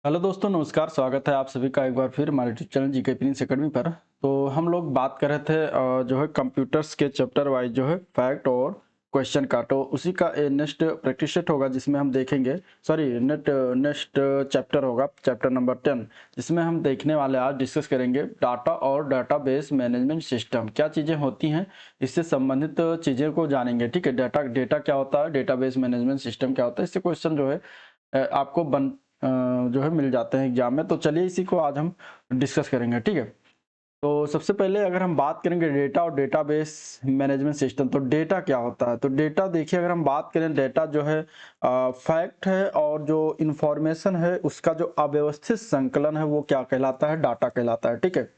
Hello दोस्तों, नमस्कार। स्वागत है आप सभी का एक बार फिर हमारे YouTube channel GK Prince academy पर। तो हम लोग बात कर रहे थे जो है कंप्यूटर्स के चैप्टर वाइज जो है फैक्ट और क्वेश्चन का। तो उसी का नेक्स्ट प्रैक्टिस सेट होगा जिसमें हम देखेंगे, सॉरी नेक्स्ट चैप्टर होगा, चैप्टर नंबर 10, जिसमें हम देखने वाले आज डिस्कस करेंगे डाटा और डाटाबेस मैनेजमेंट सिस्टम क्या चीज़ें होती हैं, इससे संबंधित चीज़ें को जानेंगे। ठीक है, डाटा डेटा क्या होता है, डेटाबेस मैनेजमेंट सिस्टम क्या होता है, इससे क्वेश्चन जो है आपको जो है मिल जाते हैं एग्जाम में। तो चलिए इसी को आज हम डिस्कस करेंगे। ठीक है, तो सबसे पहले अगर हम बात करेंगे डेटा और डेटाबेस मैनेजमेंट सिस्टम, तो डेटा क्या होता है। तो डेटा देखिए, अगर हम बात करें, डेटा जो है फैक्ट है और जो इंफॉर्मेशन है उसका जो अव्यवस्थित संकलन है वो क्या कहलाता है, डाटा कहलाता है। ठीक है,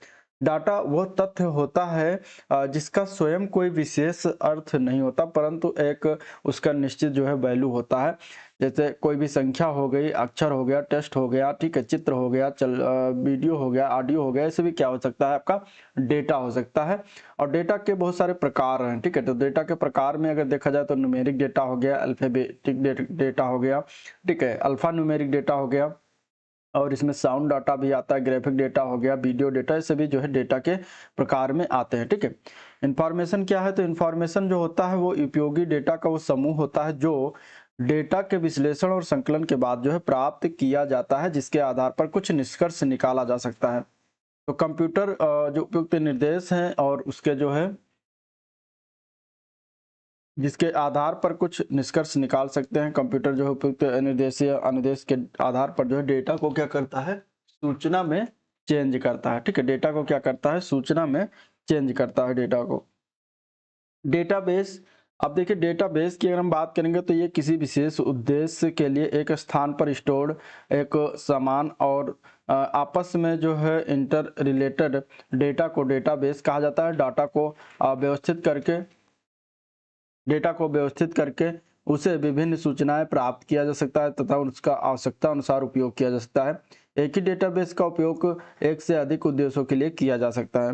डाटा वह तथ्य होता है जिसका स्वयं कोई विशेष अर्थ नहीं होता, परंतु एक उसका निश्चित जो है वैल्यू होता है। जैसे कोई भी संख्या हो गई, अक्षर हो गया, टेक्स्ट हो गया, ठीक है, चित्र हो गया, वीडियो हो गया, ऑडियो हो गया, ऐसे भी क्या हो सकता है, आपका डेटा हो सकता है। और डेटा के बहुत सारे प्रकार हैं। ठीक है, तो डेटा के प्रकार में अगर देखा जाए तो न्यूमेरिक डेटा हो गया, अल्फाबेटिक डेटा हो गया, ठीक है, अल्फा न्यूमेरिक डेटा हो गया, और इसमें साउंड डाटा भी आता है, ग्राफिक डेटा हो गया, वीडियो डेटा, ये सभी जो है डेटा के प्रकार में आते हैं। ठीक है, इंफॉर्मेशन क्या है, तो इंफॉर्मेशन जो होता है वो उपयोगी डेटा का वो समूह होता है जो डेटा के विश्लेषण और संकलन के बाद जो है प्राप्त किया जाता है, जिसके आधार पर कुछ निष्कर्ष निकाला जा सकता है। तो कंप्यूटर जो उपयुक्त निर्देश हैं और उसके जो है जिसके आधार पर कुछ निष्कर्ष निकाल सकते हैं। कंप्यूटर जो है उपयुक्त निर्देश या अनुदेश के आधार पर जो है डेटा को क्या करता है, सूचना में चेंज करता है। ठीक है, डेटा को क्या करता है, सूचना में चेंज करता है डेटा को। डेटाबेस, अब देखिए डेटाबेस की अगर हम बात करेंगे तो ये किसी विशेष उद्देश्य के लिए एक स्थान पर स्टोर्ड एक समान और आपस में जो है इंटर रिलेटेड डेटा को डेटाबेस कहा जाता है। डेटा को व्यवस्थित करके उसे विभिन्न सूचनाएं प्राप्त किया जा सकता है तथा उसका आवश्यकता अनुसार उपयोग किया जा सकता है। एक ही डेटाबेस का उपयोग एक से अधिक उद्देश्यों के लिए किया जा सकता है।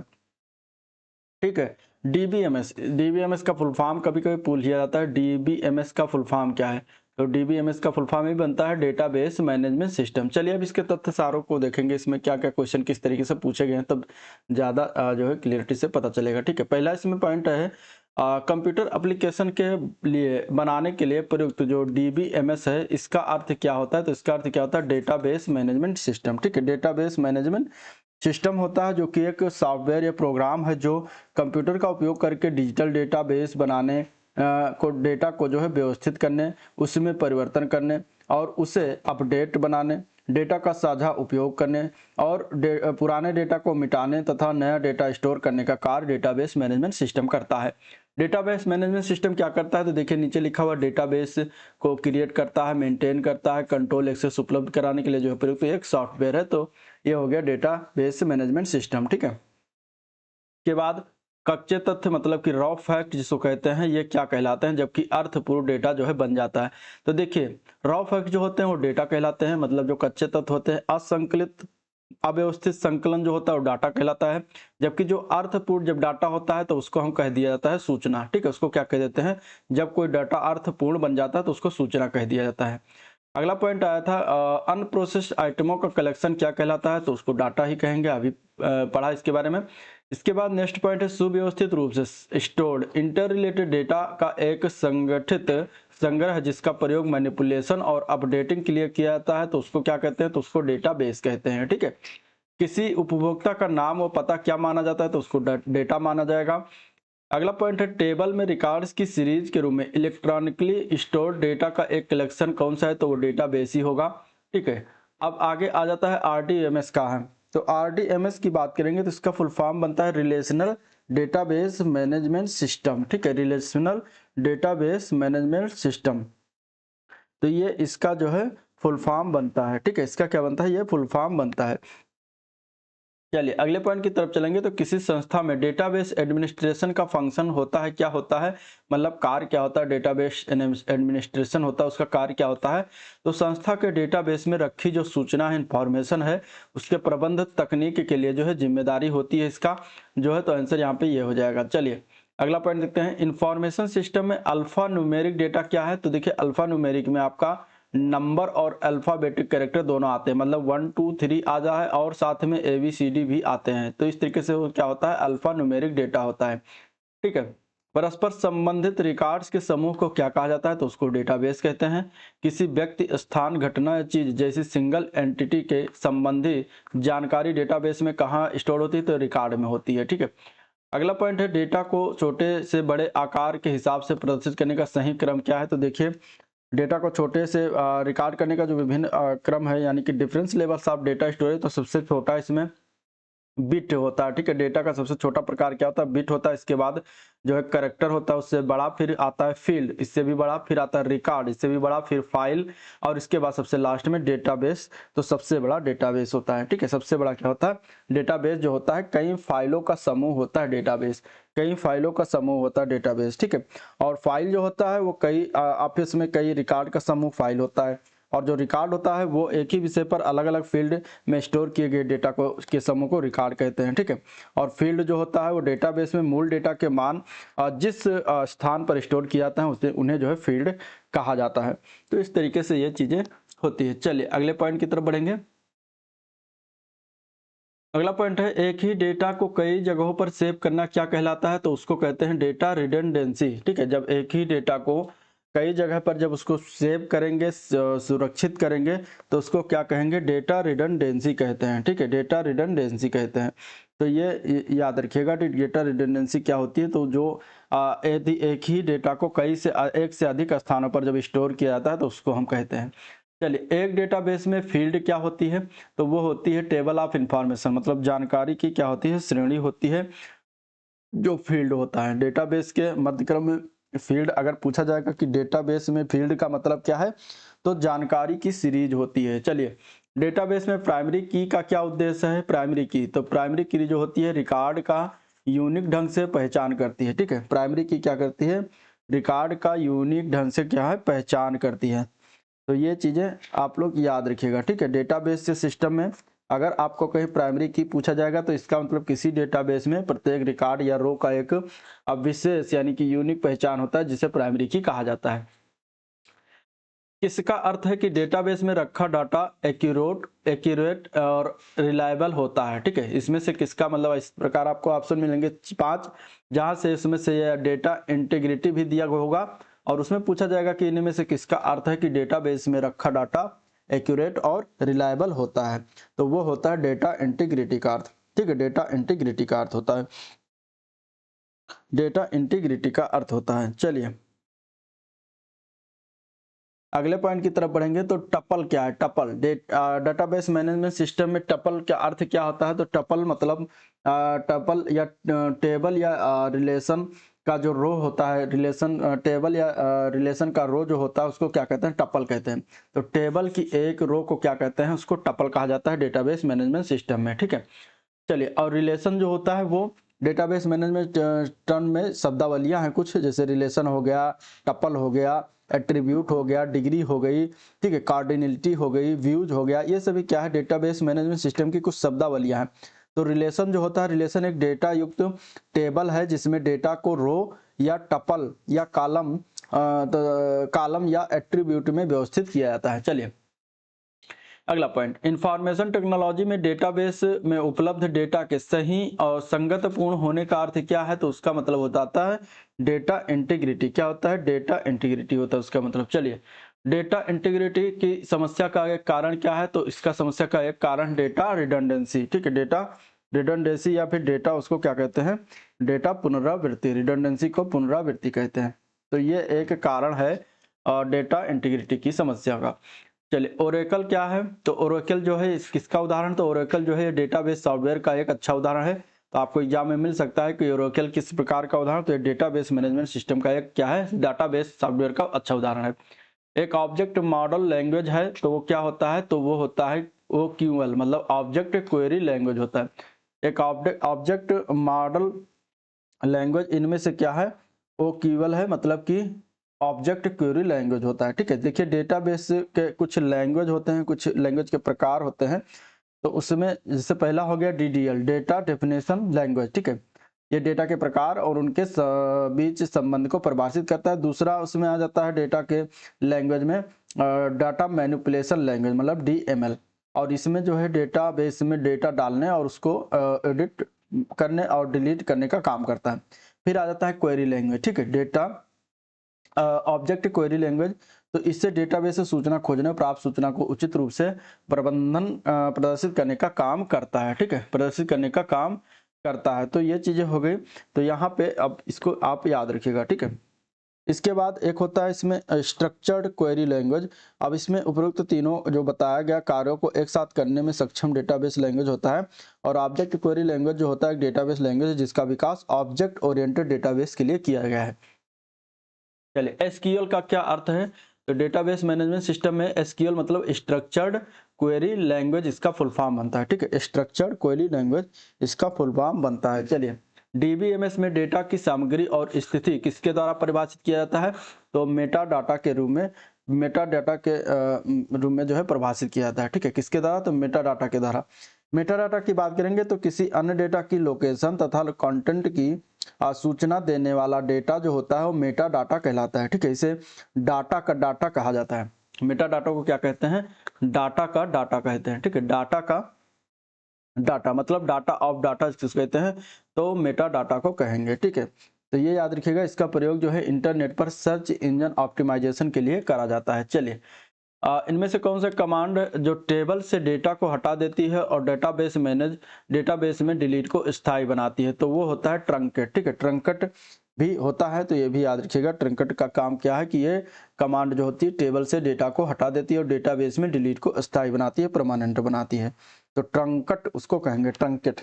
ठीक है, डीबीएमएस, डीबीएमएस का फुल फॉर्म कभी कभी पूछ लिया जाता है, डीबीएमएस का फुल फॉर्म क्या है। तो डीबीएमएस का फुल फॉर्म ही बनता है डेटाबेस मैनेजमेंट सिस्टम। चलिए अब इसके तथ्य सारों को देखेंगे, इसमें क्या क्या क्वेश्चन किस तरीके से पूछे गए हैं, तब ज़्यादा जो है क्लियरिटी से पता चलेगा। ठीक है, पहला इसमें पॉइंट है कंप्यूटर एप्लीकेशन के लिए बनाने के लिए प्रयुक्त जो डीबीएमएस है, इसका अर्थ क्या होता है। तो इसका अर्थ क्या होता है, डेटाबेस मैनेजमेंट सिस्टम। ठीक है, डेटाबेस मैनेजमेंट सिस्टम होता है जो कि एक सॉफ्टवेयर या प्रोग्राम है जो कंप्यूटर का उपयोग करके डिजिटल डेटाबेस बनाने डेटा को जो है व्यवस्थित करने, उसमें परिवर्तन करने और उसे अपडेट बनाने, डेटा का साझा उपयोग करने और पुराने डेटा को मिटाने तथा नया डेटा स्टोर करने का कार्य डेटाबेस मैनेजमेंट सिस्टम करता है। डेटाबेस मैनेजमेंट सिस्टम क्या करता है, तो देखिए नीचे लिखा हुआ, डेटाबेस को क्रिएट करता है, मेंटेन करता है, कंट्रोल एक्सेस उपलब्ध कराने के लिए जो है प्रयुक्त एक सॉफ्टवेयर है। तो ये हो गया डेटाबेस मैनेजमेंट सिस्टम। ठीक है, के बाद कच्चे तथ्य मतलब कि रॉ फैक्ट जिसको कहते हैं, ये क्या कहलाते हैं, जबकि अर्थपूर्ण डेटा जो है बन जाता है। तो देखिए रॉ फैक्ट जो होते हैं वो डेटा कहलाते हैं, मतलब जो कच्चे तत्व होते हैं। असंकलित अव्यवस्थित संकलन जो होता है वो डाटा कहलाता है, जबकि जो अर्थपूर्ण जब डाटा होता है तो उसको हम कह दिया जाता है सूचना। ठीक है, उसको क्या कह देते हैं, जब कोई डाटा अर्थपूर्ण बन जाता है तो उसको सूचना कह दिया जाता है। अगला पॉइंट आया था अनप्रोसेस्ड आइटमों का कलेक्शन क्या कहलाता है, तो उसको डाटा ही कहेंगे, अभी पढ़ा इसके बारे में। इसके बाद नेक्स्ट पॉइंट है सुव्यवस्थित रूप से स्टोर्ड इंटर रिलेटेड डेटा का एक संगठित संग्रह जिसका प्रयोग मैनिपुलेशन और अपडेटिंग के लिए किया जाता है, तो उसको क्या कहते हैं, तो उसको डेटाबेस कहते हैं। ठीक है, किसी उपभोक्ता का नाम और पता क्या माना जाता है, तो उसको डेटा माना जाएगा। अगला पॉइंट है टेबल में रिकॉर्ड्स की सीरीज के रूप में इलेक्ट्रॉनिकली स्टोर्ड डेटा का एक कलेक्शन कौन सा है, तो वो डेटाबेस ही होगा। ठीक है, अब आगे आ जाता है आरडीएमएस का है। तो आरडीएमएस की बात करेंगे तो इसका फुल फॉर्म बनता है रिलेशनल डेटाबेस मैनेजमेंट सिस्टम। ठीक है, रिलेशनल डेटाबेस मैनेजमेंट सिस्टम, तो ये इसका जो है फुल फॉर्म बनता है। ठीक है, इसका क्या बनता है, ये फुल फॉर्म बनता है। चलिए अगले पॉइंट की तरफ चलेंगे। तो किसी संस्था में डेटाबेस एडमिनिस्ट्रेशन का फंक्शन होता है, क्या होता है, मतलब कार्य क्या होता है, डेटाबेस एडमिनिस्ट्रेशन होता है, उसका कार्य क्या होता है। तो संस्था के डेटाबेस में रखी जो सूचना है, इंफॉर्मेशन है, उसके प्रबंध तकनीक के लिए जो है जिम्मेदारी होती है इसका जो है। तो आंसर यहाँ पे ये हो जाएगा। चलिए अगला पॉइंट देखते हैं, इंफॉर्मेशन सिस्टम में अल्फा न्यूमेरिक डेटा क्या है। तो देखिए अल्फा न्यूमेरिक में आपका नंबर और अल्फ़ाबेटिक कैरेक्टर दोनों आते हैं, मतलब 1 2 3 आ जाए और साथ में ABCD भी आते हैं। तो इस तरीके से वो क्या होता है, अल्फ़ा न्यूमेरिक डेटा होता है। ठीक है। परस्पर संबंधित रिकॉर्ड्स के समूह को क्या कहा जाता है, तो उसको डेटाबेस कहते हैं। किसी व्यक्ति, स्थान, घटना या चीज जैसी सिंगल एंटिटी के संबंधी जानकारी डेटाबेस में कहाँ स्टोर होती है, तो रिकॉर्ड में होती है। ठीक है। अगला पॉइंट है, डेटा को छोटे से बड़े आकार के हिसाब से प्रदर्शित करने का सही क्रम क्या है। तो देखिए, डेटा को छोटे से रिकॉर्ड करने का जो विभिन्न क्रम है, यानी कि difference levels of data storage, तो सबसे छोटा इसमें बिट होता है। ठीक है। डेटा का सबसे छोटा प्रकार क्या होता है, बिट होता है। इसके बाद जो है करेक्टर होता है, उससे बड़ा, फिर आता है फील्ड, इससे भी बड़ा, फिर आता है रिकॉर्ड, इससे भी बड़ा, फिर फाइल, और इसके बाद सबसे लास्ट में डेटाबेस। तो सबसे बड़ा डेटाबेस होता है। ठीक है। सबसे बड़ा क्या होता है, डेटाबेस जो होता है, कई फाइलों का समूह होता है डेटाबेस, कई फाइलों का समूह होता है डेटाबेस। ठीक है। और फाइल जो होता है वो कई ऑफिस में कई रिकॉर्ड का समूह फाइल होता है, और जो रिकॉर्ड होता है वो एक ही विषय पर अलग अलग फील्ड में स्टोर किए गए डेटा को के समूह को रिकॉर्ड कहते हैं। ठीक है। और फील्ड जो होता है वो डेटाबेस में मूल डेटा के मान जिस स्थान पर स्टोर किया जाता है उसे उन्हें जो है फील्ड कहा जाता है। तो इस तरीके से ये चीजें होती है। चलिए अगले पॉइंट की तरफ बढ़ेंगे। अगला पॉइंट है, एक ही डेटा को कई जगहों पर सेव करना क्या कहलाता है, तो उसको कहते हैं डेटा रिडंडेंसी। ठीक है। जब एक ही डेटा को कई जगह पर जब उसको सेव करेंगे, सुरक्षित करेंगे, तो उसको क्या कहेंगे, डेटा रिडंडेंसी कहते हैं। ठीक है। डेटा रिडंडेंसी कहते हैं। तो ये याद रखिएगा, डेटा रिडंडेंसी क्या होती है। तो जो यदि एक ही डेटा को एक से अधिक स्थानों पर जब स्टोर किया जाता है तो उसको हम कहते हैं। चलिए, एक डेटाबेस में फील्ड क्या होती है, तो वो होती है टेबल ऑफ इंफॉर्मेशन, मतलब जानकारी की क्या होती है, श्रेणी होती है। जो फील्ड होता है डेटाबेस के मध्यक्रम में फील्ड, अगर पूछा जाएगा कि डेटाबेस में फील्ड का मतलब क्या है, तो जानकारी की सीरीज होती है। चलिए, डेटाबेस में प्राइमरी की का क्या उद्देश्य है, प्राइमरी की, तो प्राइमरी की जो होती है रिकॉर्ड का यूनिक ढंग से पहचान करती है। ठीक है। प्राइमरी की क्या करती है, रिकॉर्ड का यूनिक ढंग से क्या है, पहचान करती है। तो ये चीजें आप लोग याद रखिएगा। ठीक है। डेटाबेस से सिस्टम में अगर आपको कहीं प्राइमरी की पूछा जाएगा तो इसका मतलब किसी डेटाबेस में प्रत्येक रिकॉर्ड या रो का एक विशेष यानी कि यूनिक पहचान होता है, जिसे प्राइमरी की कहा जाता है। इसका अर्थ है कि डेटाबेस में रखा डाटा एक्यूरेट और रिलायबल होता है। ठीक है। इसमें से किसका मतलब, इस प्रकार आपको ऑप्शन मिलेंगे 5, जहां से इसमें से यह डेटा इंटीग्रिटी भी दिया होगा, और उसमें पूछा जाएगा कि इनमें से किसका अर्थ है कि डेटाबेस में रखा डाटा एक्यूरेट और रिलायबल होता है, तो वो होता है डेटा इंटीग्रिटी का अर्थ। ठीक है। डेटा इंटीग्रिटी का अर्थ होता है, डेटा इंटीग्रिटी का अर्थ होता है। चलिए अगले पॉइंट की तरफ बढ़ेंगे। तो टपल क्या है, टपल डेटाबेस मैनेजमेंट सिस्टम में टपल का अर्थ क्या होता है, तो टपल मतलब टपल या टेबल या रिलेशन का जो रो होता है, रिलेशन टेबल या रिलेशन का रो जो होता है उसको क्या कहते हैं, टपल कहते हैं। तो टेबल की एक रो को क्या कहते हैं, उसको टपल कहा जाता है डेटाबेस मैनेजमेंट सिस्टम में। ठीक है। चलिए, और रिलेशन जो होता है वो डेटाबेस मैनेजमेंट टर्म में शब्दावलियां हैं कुछ, जैसे रिलेशन हो गया, टपल हो गया, एट्रीब्यूट हो गया, डिग्री हो गई, ठीक है, कार्डिनलिटी हो गई, व्यूज हो गया, ये सभी क्या है, डेटाबेस मैनेजमेंट सिस्टम की कुछ शब्दावलियां हैं। तो रिलेशन जो होता है, रिलेशन एक डेटा युक्त टेबल है जिसमें डेटा को रो या टपल या कॉलम या एट्रीब्यूट में व्यवस्थित किया जाता है। चलिए अगला पॉइंट, इंफॉर्मेशन टेक्नोलॉजी में डेटाबेस में उपलब्ध डेटा के सही और संगतपूर्ण होने का अर्थ क्या है, तो उसका मतलब होता है डेटा इंटीग्रिटी। क्या होता है, डेटा इंटीग्रिटी होता है उसका मतलब। चलिए, डेटा इंटीग्रिटी की समस्या का एक कारण क्या है, तो इसका समस्या का एक कारण डेटा रिडंडेंसी। ठीक है। डेटा रिडंडेंसी या फिर डेटा उसको क्या कहते हैं, डेटा पुनरावृत्ति, रिडंडेंसी को पुनरावृत्ति कहते हैं। तो ये एक कारण है डेटा इंटीग्रिटी की समस्या का। चलिए, ओरेकल क्या है, तो ओरेकल जो है किसका उदाहरण, तो ओरेकल जो है डेटाबेस सॉफ्टवेयर का एक अच्छा उदाहरण है। तो आपको एग्जाम में मिल सकता है कि ओरेकल किस प्रकार का उदाहरण, तो डेटाबेस मैनेजमेंट सिस्टम का एक क्या है, डाटाबेस सॉफ्टवेयर का अच्छा उदाहरण है। एक ऑब्जेक्ट मॉडल लैंग्वेज है, तो वो क्या होता है, तो वो होता है OQL, मतलब ऑब्जेक्ट क्वेरी लैंग्वेज होता है। एक ऑब्जेक्ट मॉडल लैंग्वेज इनमें से क्या है, OQL है, मतलब कि ऑब्जेक्ट क्वेरी लैंग्वेज होता है। ठीक है। देखिए, डेटाबेस के कुछ लैंग्वेज होते हैं, कुछ लैंग्वेज के प्रकार होते हैं। तो उसमें जैसे पहला हो गया DDL, डेटा डेफिनेशन लैंग्वेज। ठीक है। ये डेटा के प्रकार और उनके बीच संबंध को परिभाषित करता है। दूसरा उसमें आ जाता है डेटा के लैंग्वेज में डाटा मैनिपुलेशन लैंग्वेज मतलब DML, और इसमें जो है डेटाबेस में डेटा डालने और उसको एडिट करने और डिलीट करने का काम करता है। फिर आ जाता है क्वेरी लैंग्वेज, ठीक है, डेटा ऑब्जेक्ट क्वेरी लैंग्वेज, तो इससे डेटाबेस से सूचना खोजने और प्राप्त सूचना को उचित रूप से प्रदर्शित करने का काम करता है, ठीक है, प्रदर्शित करने का काम करता है। तो ये चीजें हो गई, तो यहाँ पे अब इसको आप याद रखिएगा, ठीक है। इसके बाद एक होता है इसमें स्ट्रक्चर्ड क्वेरी लैंग्वेज। अब इसमें उपरोक्त तीनों जो बताया गया कार्यों को एक साथ करने में सक्षम डेटाबेस लैंग्वेज होता है। और ऑब्जेक्ट क्वेरी लैंग्वेज जो होता है एक डेटाबेस लैंग्वेज जिसका विकास ऑब्जेक्ट ओरिएंटेड डेटाबेस के लिए किया गया है। चलिए, एसक्यूएल का क्या अर्थ है? तो डेटाबेस मैनेजमेंट सिस्टम में एसक्यूएल मतलब स्ट्रक्चर्ड क्वेरी लैंग्वेज, इसका फुल फॉर्म बनता है, ठीक है, स्ट्रक्चर्ड क्वेरी लैंग्वेज इसका फुल फॉर्म बनता है। चलिए, डीबीएमएस में डेटा की सामग्री और स्थिति किसके द्वारा परिभाषित किया जाता है? तो मेटा डाटा के रूप में, मेटा डाटा के रूप में जो है परिभाषित किया जाता है, ठीक है, किसके द्वारा? तो मेटा डाटा के द्वारा। मेटा डाटा की बात करेंगे तो किसी अन्य डेटा की लोकेशन तथा कंटेंट की सूचना देने वाला डेटा जो होता है वो मेटा डाटा कहलाता है, ठीक है, इसे डाटा का डाटा कहा जाता है। मेटा डाटा को क्या कहते हैं? डाटा का डाटा कहते हैं, ठीक है, डाटा का डाटा मतलब डाटा ऑफ डाटा जिसको कहते हैं, तो मेटा डाटा को कहेंगे, ठीक है। तो ये याद रखिएगा, इसका प्रयोग जो है इंटरनेट पर सर्च इंजन ऑप्टिमाइजेशन के लिए करा जाता है। चलिए, इनमें से कौन सा कमांड जो टेबल से डेटा को हटा देती है और डेटाबेस में डिलीट को स्थायी बनाती है? तो वो होता है ट्रंकेट, ठीक है, ट्रंकेट भी होता है, तो ये भी याद रखिएगा। ट्रंकेट का काम क्या है कि ये कमांड जो होती है टेबल से डेटा को हटा देती है और डेटाबेस में डिलीट को स्थायी बनाती है, परमानेंट बनाती है, तो ट्रंकेट उसको कहेंगे, ट्रंकेट।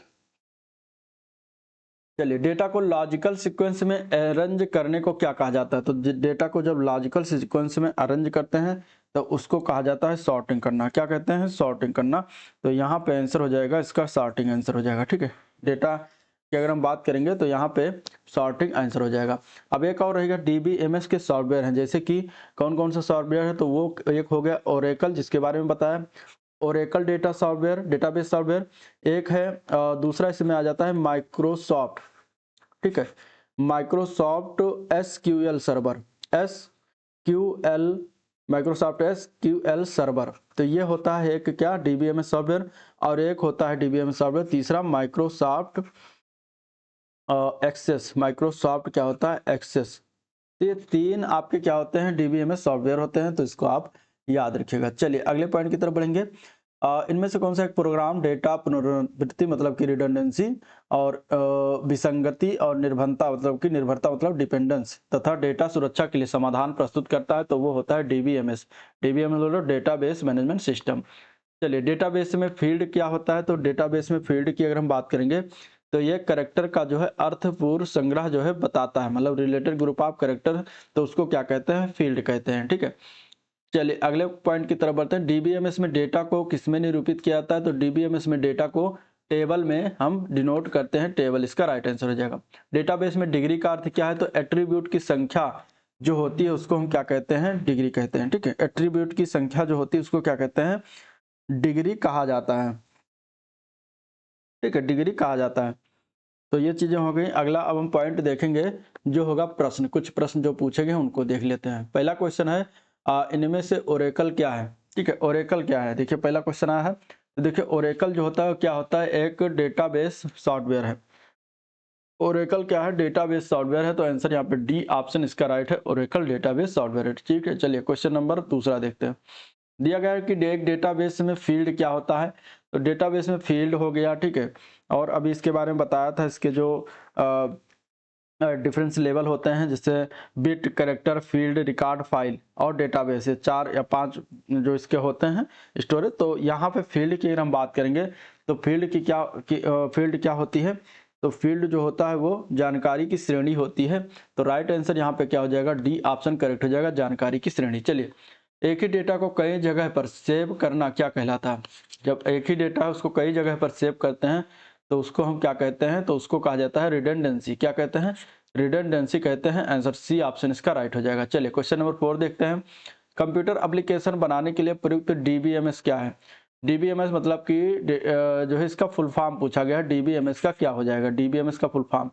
चलिए, डेटा को लॉजिकल सीक्वेंस में अरेंज करने को क्या कहा जाता है? तो डेटा को जब लॉजिकल सीक्वेंस में अरेंज करते हैं तो उसको कहा जाता है सॉर्टिंग करना। क्या कहते हैं? सॉर्टिंग करना। तो यहाँ पे आंसर हो जाएगा इसका सॉर्टिंग आंसर हो जाएगा, ठीक है। डेटा की अगर हम बात करेंगे तो यहाँ पे सॉर्टिंग आंसर हो जाएगा। अब एक और रहेगा, डीबीएमएस के सॉफ्टवेयर हैं, जैसे कि कौन कौन सा सॉफ्टवेयर है? तो वो एक हो गया ओरेकल, जिसके बारे में बताया, Oracle data software, database software. एक है दूसरा इसमें आ जाता है माइक्रोसॉफ्ट, ठीक है, Microsoft SQL server, SQL, Microsoft SQL server. तो ये होता है एक क्या? DBMS software. और एक होता है डीबीएमएस सॉफ्टवेयर तीसरा माइक्रोसॉफ्ट एक्सेस। माइक्रोसॉफ्ट क्या होता है? एक्सेस। ये तीन आपके क्या होते हैं? डीबीएमएस सॉफ्टवेयर होते हैं, तो इसको आप याद रखिएगा। चलिए अगले पॉइंट की तरफ बढ़ेंगे। इनमें से कौन सा एक प्रोग्राम डेटा पुनरावृत्ति मतलब कि रिडंडेंसी और विसंगति और निर्भरता मतलब डिपेंडेंस तथा डेटा सुरक्षा के लिए समाधान प्रस्तुत करता है? तो वो होता है डीबीएमएस। डीबीएमएस मतलब डेटाबेस मैनेजमेंट सिस्टम। चलिए, डेटाबेस में फील्ड क्या होता है? तो डेटाबेस में फील्ड की अगर हम बात करेंगे तो ये कैरेक्टर का जो है अर्थपूर्ण संग्रह जो है बताता है, मतलब रिलेटेड ग्रुप ऑफ कैरेक्टर, तो उसको क्या कहते हैं? फील्ड कहते हैं, ठीक है। चलिए अगले पॉइंट की तरफ बढ़ते हैं। डीबीएमएस में डेटा को किसमें निरूपित किया जाता है? तो डीबीएमएस में डेटा को टेबल में हम डिनोट करते हैं, टेबल इसका राइट आंसर हो जाएगा। डेटाबेस में डिग्री का अर्थ क्या है? तो एट्रीब्यूट की संख्या जो होती है उसको हम क्या कहते हैं? डिग्री कहते हैं, ठीक है। एट्रीब्यूट की संख्या जो होती है उसको क्या कहते हैं? डिग्री कहा जाता है, ठीक है, डिग्री कहा जाता है। तो ये चीजें हो गई। अगला अब हम पॉइंट देखेंगे जो होगा प्रश्न, कुछ प्रश्न जो पूछे गए उनको देख लेते हैं। पहला क्वेश्चन है इनमें से ओरेकल क्या है? ठीक है, ओरेकल क्या है? देखिए पहला क्वेश्चन आया है, तो देखिए ओरेकल जो होता है क्या होता है? एक डेटाबेस सॉफ्टवेयर है। ओरेकल क्या है? डेटाबेस सॉफ्टवेयर है, तो आंसर यहाँ पे डी ऑप्शन इसका राइट है, ओरेकल डेटाबेस सॉफ्टवेयर है, ठीक है। चलिए क्वेश्चन नंबर दूसरा देखते हैं। दिया गया है कि एक डेटाबेस में फील्ड क्या होता है? तो डेटाबेस में फील्ड हो गया, ठीक है। और अभी इसके बारे में बताया था, इसके जो डिफरेंस लेवल होते हैं, जैसे bit, character, field, record, file और डेटाबेस, ये 4 या 5 जो इसके होते हैं स्टोरेज। तो यहाँ पे फील्ड की अगर हम बात करेंगे तो फील्ड की फील्ड क्या होती है? तो फील्ड जो होता है वो जानकारी की श्रेणी होती है। तो राइट आंसर यहाँ पे क्या हो जाएगा? डी ऑप्शन करेक्ट हो जाएगा, जानकारी की श्रेणी। चलिए, एक ही डेटा को कई जगह पर सेव करना क्या कहलाता है? जब एक ही डेटा है उसको कई जगह पर सेव करते हैं तो उसको हम क्या कहते हैं? तो उसको कहा जाता है रिडंडेंसी। क्या कहते हैं? रिडंडेंसी कहते हैं। आंसर सी ऑप्शन इसका राइट हो जाएगा। चलिए क्वेश्चन नंबर 4 देखते हैं। कंप्यूटर एप्लीकेशन बनाने के लिए प्रयुक्त डीबीएमएस क्या है? डीबीएमएस मतलब कि जो है इसका फुल फॉर्म पूछा गया है, डीबीएमएस का क्या हो जाएगा? डीबीएमएस का फुल फॉर्म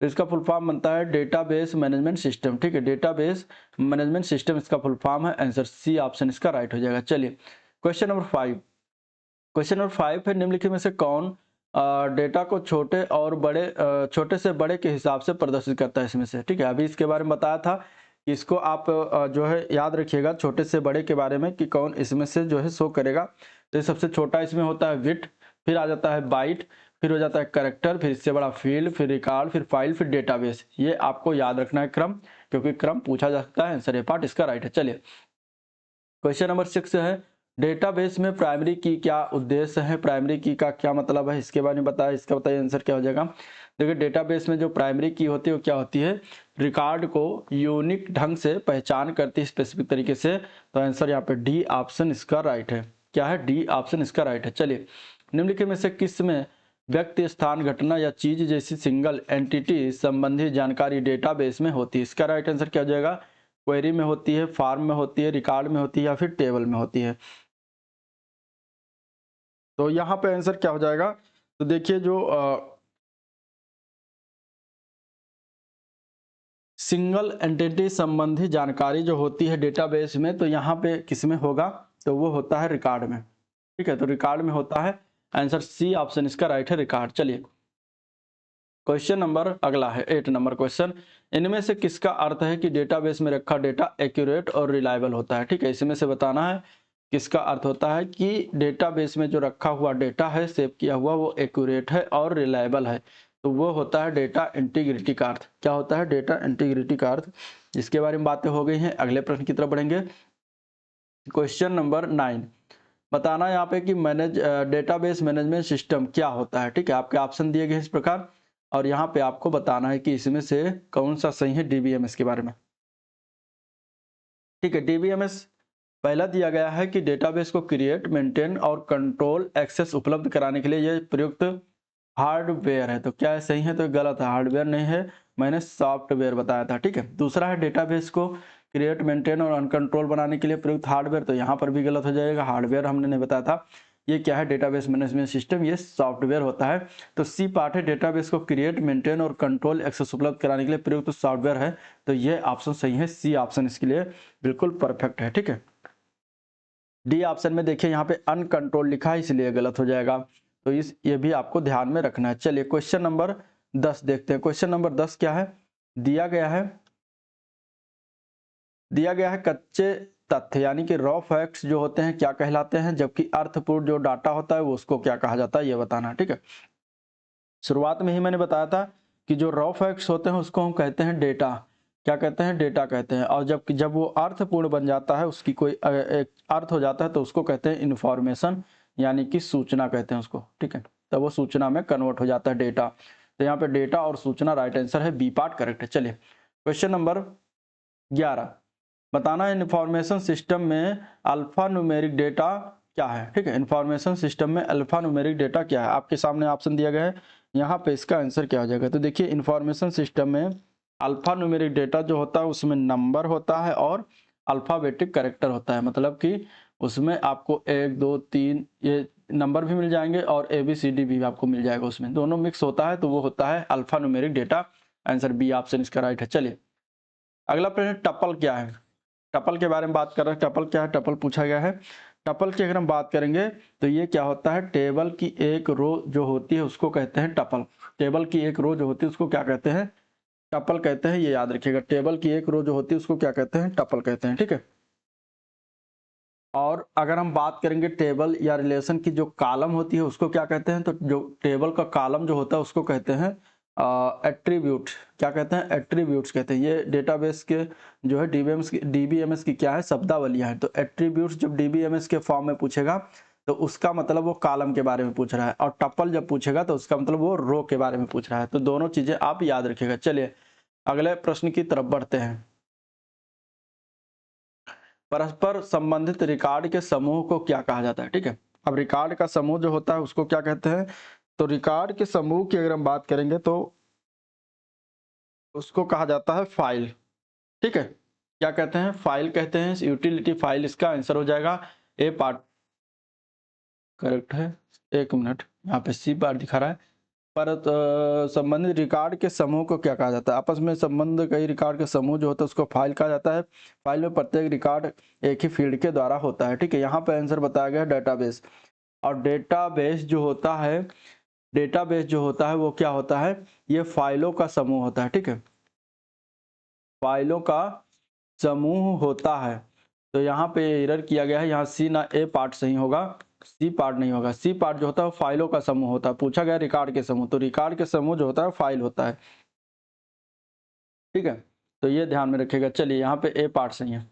तो इसका फुल फॉर्म बनता है डेटाबेस मैनेजमेंट सिस्टम। ठीक है, डेटाबेस मैनेजमेंट सिस्टम इसका फुल फॉर्म है। आंसर सी ऑप्शन इसका राइट हो जाएगा। चलिए क्वेश्चन नंबर 5। क्वेश्चन नंबर 5 है, निम्नलिखित में से कौन डेटा को छोटे से बड़े के हिसाब से प्रदर्शित करता है इसमें से। ठीक है, अभी इसके बारे में बताया था कि इसको आप जो है याद रखिएगा छोटे से बड़े के बारे में कि कौन इसमें से जो है शो करेगा। तो सबसे छोटा इसमें होता है विट, फिर आ जाता है बाइट, फिर हो जाता है कैरेक्टर, फिर इससे बड़ा फील्ड, फिर रिकॉर्ड, फिर फाइल, फिर डेटाबेस। ये आपको याद रखना है क्रम, क्योंकि क्रम पूछा जा सकता है। आंसर ए पार्ट इसका राइट है। चलिए क्वेश्चन नंबर 6 है, डेटाबेस में प्राइमरी की क्या उद्देश्य है। प्राइमरी की का क्या मतलब है, इसके बारे में बताया। इसका बताइए आंसर क्या हो जाएगा। देखिए डेटाबेस में जो प्राइमरी की होती है वो क्या होती है, रिकॉर्ड को यूनिक ढंग से पहचान करती है स्पेसिफिक तरीके से। तो आंसर यहाँ पे डी ऑप्शन इसका राइट है। क्या है, डी ऑप्शन इसका राइट है। चलिए निम्नलिखित में से किस में व्यक्ति, स्थान, घटना या चीज जैसी सिंगल एंटिटी संबंधी जानकारी डेटाबेस में होती है। इसका राइट आंसर क्या हो जाएगा, क्वेरी में होती है, फॉर्म में होती है, रिकॉर्ड में होती है या फिर टेबल में होती है। तो यहाँ पे आंसर क्या हो जाएगा, तो देखिए जो सिंगल एंटिटी संबंधी जानकारी जो होती है डेटाबेस में, तो यहाँ पे किस में होगा, तो वो होता है रिकॉर्ड में। ठीक है, तो रिकॉर्ड में होता है। आंसर सी ऑप्शन इसका राइट है, रिकॉर्ड। चलिए क्वेश्चन नंबर अगला है 8 नंबर क्वेश्चन। इनमें से किसका अर्थ है कि डेटाबेस में रखा डेटा एक्यूरेट और रिलायबल होता है। ठीक है, इसमें से बताना है किसका अर्थ होता है कि डेटाबेस में जो रखा हुआ डेटा है, सेव किया हुआ, वो एक्यूरेट है और रिलायबल है। तो वो होता है डेटा इंटीग्रिटी का अर्थ। क्या होता है, डेटा इंटीग्रिटी का अर्थ। इसके बारे में बातें हो गई हैं। अगले प्रश्न की तरफ बढ़ेंगे। क्वेश्चन नंबर 9, बताना यहाँ पे कि डेटाबेस मैनेजमेंट सिस्टम क्या होता है। ठीक है, आपके ऑप्शन दिए गए इस प्रकार, और यहाँ पे आपको बताना है कि इसमें से कौन सा सही है डीबीएमएस के बारे में। ठीक है, डीबीएमएस पहला दिया गया है कि डेटाबेस को क्रिएट, मेंटेन और कंट्रोल एक्सेस उपलब्ध कराने के लिए यह प्रयुक्त हार्डवेयर है। तो क्या है, सही है, तो गलत है, हार्डवेयर नहीं है, मैंने सॉफ्टवेयर बताया था। ठीक है, दूसरा है डेटाबेस को क्रिएट, मेंटेन और अनकंट्रोल बनाने के लिए प्रयुक्त हार्डवेयर। तो यहाँ पर भी गलत हो जाएगा, हार्डवेयर हमने नहीं बताया था। ये क्या है, डेटाबेस मैनेजमेंट सिस्टम, ये सॉफ्टवेयर होता है। तो सी पार्ट है, डेटाबेस को क्रिएट, मेंटेन और कंट्रोल एक्सेस उपलब्ध कराने के लिए प्रयुक्त सॉफ्टवेयर है। तो ये ऑप्शन सही है, सी ऑप्शन इसके लिए बिल्कुल परफेक्ट है। ठीक है, डी ऑप्शन में देखिए यहाँ पे अनकंट्रोल लिखा है, इसलिए गलत हो जाएगा। तो ये भी आपको ध्यान में रखना है। चलिए क्वेश्चन नंबर 10 देखते हैं। क्वेश्चन नंबर 10 क्या है, दिया गया है कच्चे तथ्य यानी कि रॉ फैक्ट्स जो होते हैं क्या कहलाते हैं, जबकि अर्थपूर्ण जो डाटा होता है वो उसको क्या कहा जाता है, ये बताना। ठीक है, शुरुआत में ही मैंने बताया था कि जो रॉ फैक्ट्स होते हैं उसको हम कहते हैं डेटा। क्या कहते हैं, डेटा कहते हैं। और जब वो अर्थपूर्ण बन जाता है, उसकी कोई एक अर्थ हो जाता है, तो उसको कहते हैं इन्फॉर्मेशन, यानी कि सूचना कहते हैं उसको। ठीक है, तब वो सूचना में कन्वर्ट हो जाता है डेटा। तो यहाँ पे डेटा और सूचना राइट आंसर है, बी पार्ट करेक्ट है। चलिए क्वेश्चन नंबर 11, बताना है इन्फॉर्मेशन सिस्टम में अल्फा न्यूमेरिक डेटा क्या है। ठीक है, इन्फॉर्मेशन सिस्टम में अल्फा न्यूमेरिक डेटा क्या है, आपके सामने ऑप्शन दिया गया है। यहाँ पे इसका आंसर क्या हो जाएगा, तो देखिए इन्फॉर्मेशन सिस्टम में अल्फा न्यूमेरिक डेटा जो होता है उसमें नंबर होता है और अल्फाबेटिक कैरेक्टर होता है। मतलब कि उसमें आपको 1 2 3 ये नंबर भी मिल जाएंगे और ABCD भी आपको मिल जाएगा, उसमें दोनों मिक्स होता है, तो वो होता है alpha numeric data. Answer B option इसका राइट है। चलिए अगला प्रश्न, टपल क्या है। टपल के बारे में बात कर रहे हैं। टपल क्या है, टपल पूछा गया है। टपल की अगर हम बात करेंगे तो ये क्या होता है, टेबल की एक रो जो होती है उसको कहते हैं टपल। टेबल की एक रो जो होती है उसको क्या कहते हैं, टपल कहते हैं। ये याद रखिएगा, टेबल की एक रो जो होती है उसको क्या कहते हैं, टपल कहते हैं। ठीक है, और अगर हम बात करेंगे टेबल या रिलेशन की जो कॉलम होती है उसको क्या कहते हैं, तो जो टेबल का कॉलम जो होता है उसको कहते हैं एट्रीब्यूट। क्या कहते हैं, एट्रीब्यूट्स कहते हैं। ये डेटाबेस के जो है डीबीएमएस की क्या है, शब्दावलियां हैं। तो एट्रीब्यूट्स जब डीबीएमएस के फॉर्म में पूछेगा तो उसका मतलब वो कॉलम के बारे में पूछ रहा है, और टपल जब पूछेगा तो उसका मतलब वो रो के बारे में पूछ रहा है। तो दोनों चीजें आप याद रखिएगा। चलिए अगले प्रश्न की तरफ बढ़ते हैं। परस्पर संबंधित रिकॉर्ड के समूह को क्या कहा जाता है। ठीक है, अब रिकॉर्ड का समूह जो होता है उसको क्या कहते हैं, तो रिकॉर्ड के समूह की अगर हम बात करेंगे तो उसको कहा जाता है फाइल। ठीक है, क्या कहते हैं, फाइल कहते हैं। यूटिलिटी फाइल इसका आंसर हो जाएगा, ए पार्ट करेक्ट है। एक मिनट, यहाँ पे सी पार्ट दिखा रहा है, पर संबंधित रिकॉर्ड के समूह को क्या कहा जाता है? आपस में संबंध कई रिकॉर्ड के समूह जो होता है उसको फाइल कहा जाता है। फाइल में प्रत्येक रिकॉर्ड एक ही फील्ड के द्वारा होता है। ठीक है, यहाँ पे आंसर बताया गया है डेटाबेस। और डेटाबेस जो होता है वो क्या होता है? ये फाइलों का समूह होता है। ठीक है, फाइलों का समूह होता है। तो यहाँ पे एरर किया गया है, यहाँ सी ना, ए पार्ट सही होगा, सी पार्ट नहीं होगा। सी पार्ट जो होता है वो फाइलों का समूह होता है। पूछा गया रिकॉर्ड के समूह, तो रिकॉर्ड के समूह जो होता है फाइल होता है। ठीक है, तो ये ध्यान में रखिएगा। चलिए यहाँ पे ए पार्ट सही है।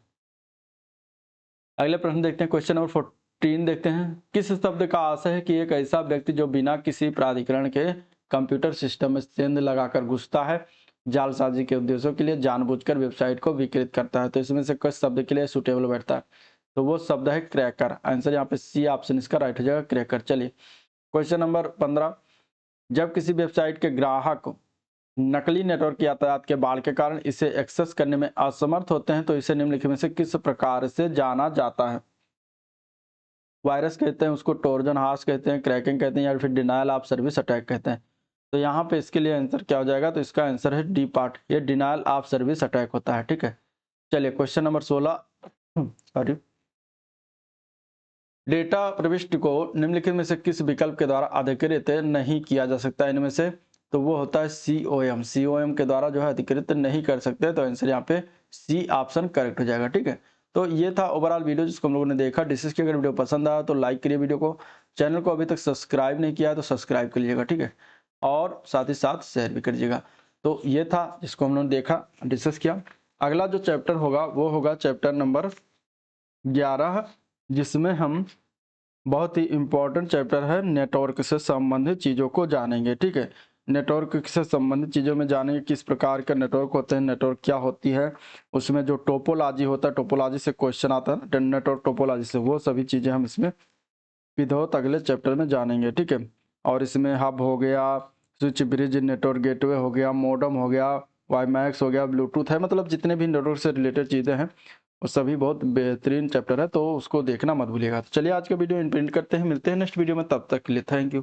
अगले प्रश्न देखते हैं, क्वेश्चन नंबर 14 देखते हैं। किस शब्द का आशय है कि एक ऐसा व्यक्ति जो बिना किसी प्राधिकरण के कंप्यूटर सिस्टम में सेंध लगाकर घुसता है, जालसाजी के उद्देश्यों के लिए जानबूझकर वेबसाइट को विकृत करता है। तो इसमें से किस शब्द के लिए सुटेबल बैठता है? तो वो शब्द है क्रैकर। आंसर यहाँ पे सी ऑप्शन इसका राइट हो जाएगा, क्रैकर। चलिए क्वेश्चन नंबर 15, जब किसी वेबसाइट के ग्राहक नकली नेटवर्क यातायात के बाढ़ के कारण इसे एक्सेस करने में असमर्थ होते हैं तो इसे निम्नलिखित में से किस प्रकार से जाना जाता है? वायरस कहते हैं उसको, ट्रोजन हॉर्स कहते हैं, क्रैकिंग कहते हैं, या फिर डिनायल ऑफ सर्विस अटैक कहते हैं। तो यहाँ पे इसके लिए आंसर क्या हो जाएगा? तो इसका आंसर है डी पार्ट, ये डिनायल ऑफ सर्विस अटैक होता है। ठीक है, चलिए क्वेश्चन नंबर 16, सॉरी, डेटा प्रविष्टि को निम्नलिखित में से किस विकल्प के द्वारा अधिकृत नहीं किया जा सकता? इनमें से तो वो होता है COM। COM के द्वारा जो है अधिकृत नहीं कर सकते, तो आंसर यहाँ पे सी ऑप्शन करेक्ट हो जाएगा। ठीक है, तो ये था ओवरऑल वीडियो जिसको हम लोगों ने देखा, डिस्कस किया। अगर वीडियो पसंद आया तो लाइक करिए वीडियो को, चैनल को अभी तक सब्सक्राइब नहीं किया है तो सब्सक्राइब कर लीजिएगा। ठीक है, और साथ ही साथ शेयर भी करिएगा। तो ये था जिसको हम लोगने देखा, डिस्कस किया। अगला जो चैप्टर होगा वो होगा चैप्टर नंबर 11, जिसमें हम बहुत ही इम्पोर्टेंट चैप्टर है, नेटवर्क से संबंधित चीज़ों को जानेंगे। ठीक है, नेटवर्क से संबंधित चीज़ों में जानेंगे किस प्रकार के नेटवर्क होते हैं, नेटवर्क क्या होती है, उसमें जो टोपोलॉजी होता है, टोपोलॉजी से क्वेश्चन आता है, नेटवर्क टोपोलॉजी से, वो सभी चीज़ें हम इसमें विधिवत अगले चैप्टर में जानेंगे। ठीक है, और इसमें हब हो गया, स्विच ब्रिज नेटवर्क गेटवे हो गया, मोडम हो गया, वाईमैक्स हो गया, ब्लूटूथ है, मतलब जितने भी नेटवर्क से रिलेटेड चीज़ें हैं वो सभी बहुत बेहतरीन चैप्टर है, तो उसको देखना मत भूलिएगा। तो चलिए आज का वीडियो इन प्रिंट करते हैं, मिलते हैं नेक्स्ट वीडियो में, तब तक के लिए थैंक यू।